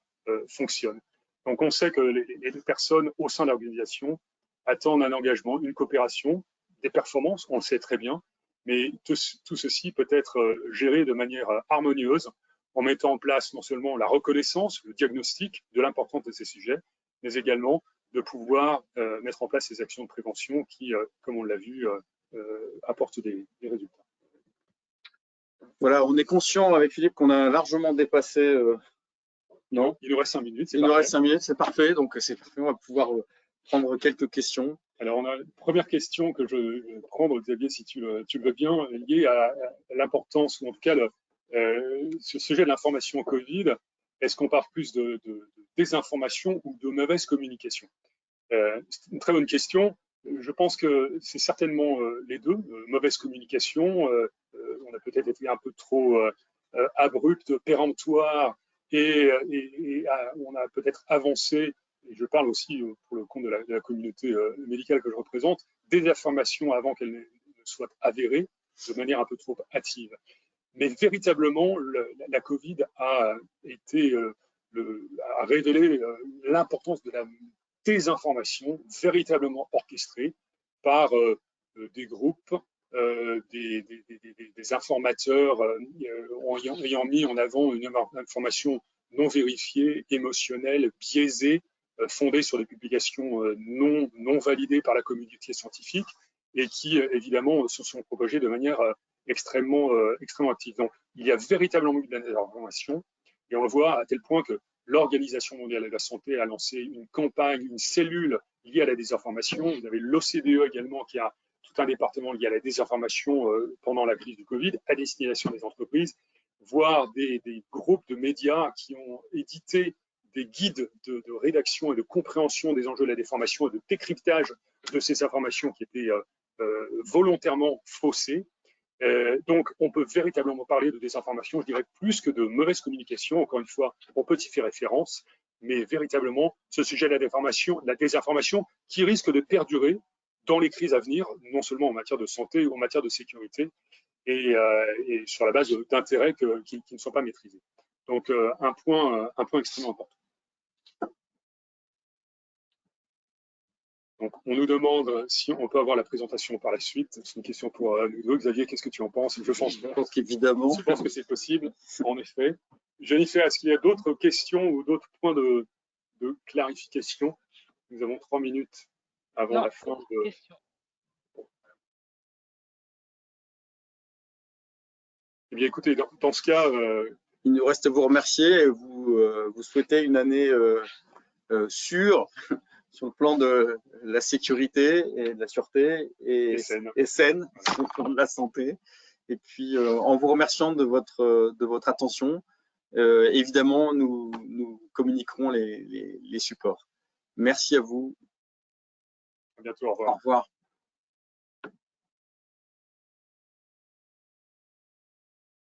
fonctionne. Donc on sait que les personnes au sein de l'organisation attendent un engagement, une coopération, des performances, on le sait très bien, mais tout ceci peut être géré de manière harmonieuse en mettant en place non seulement la reconnaissance, le diagnostic de l'importance de ces sujets, mais également de pouvoir mettre en place ces actions de prévention qui, comme on l'a vu, apportent des résultats. Voilà, on est conscient avec Philippe qu'on a largement dépassé. Non, il nous reste 5 minutes. Il nous reste 5 minutes, c'est parfait. Donc c'est parfait, on va pouvoir prendre quelques questions. Alors, on a une première question que je vais prendre, Xavier, si tu le veux bien, liée à l'importance, ou en tout cas, ce sujet de l'information Covid. Est-ce qu'on parle plus de désinformation ou de mauvaise communication? C'est une très bonne question. Je pense que c'est certainement les deux. Mauvaise communication, on a peut-être été un peu trop abrupt, péremptoire, et on a peut-être avancé, et je parle aussi pour le compte de la communauté médicale que je représente, des informations avant qu'elles ne soient avérées, de manière un peu trop hâtive. Mais véritablement, la Covid a révélé l'importance de la désinformation véritablement orchestrée par des groupes, des informateurs ayant mis en avant une information non vérifiée, émotionnelle, biaisée, fondée sur des publications non validées par la communauté scientifique et qui, évidemment, se sont propagées de manière extrêmement active. Donc, il y a véritablement eu de la désinformation et on le voit à tel point que l'Organisation mondiale de la santé a lancé une campagne, une cellule liée à la désinformation. Vous avez l'OCDE également qui a tout un département lié à la désinformation pendant la crise du Covid à destination des entreprises, voire des groupes de médias qui ont édité des guides de rédaction et de compréhension des enjeux de la désinformation et de décryptage de ces informations qui étaient volontairement faussées. Donc, on peut véritablement parler de désinformation, je dirais plus que de mauvaise communication. Encore une fois, on peut y faire référence, mais véritablement, ce sujet de la désinformation qui risque de perdurer dans les crises à venir, non seulement en matière de santé ou en matière de sécurité, et sur la base d'intérêts qui ne sont pas maîtrisés. Donc, un point extrêmement important. Donc, on nous demande si on peut avoir la présentation par la suite. C'est une question pour nous deux. Xavier, qu'est-ce que tu en penses? Je pense qu'évidemment. Je pense que c'est possible, en effet. Jennifer, est-ce qu'il y a d'autres questions ou d'autres points de clarification? Nous avons 3 minutes avant la fin de... Question. Eh bien, écoutez, dans ce cas... Il nous reste à vous remercier et vous souhaiter une année sûre sur le plan de la sécurité et de la sûreté et saine sur le plan de la santé. Et puis, en vous remerciant de votre attention, évidemment, nous communiquerons les supports. Merci à vous. À bientôt, au revoir. Au revoir.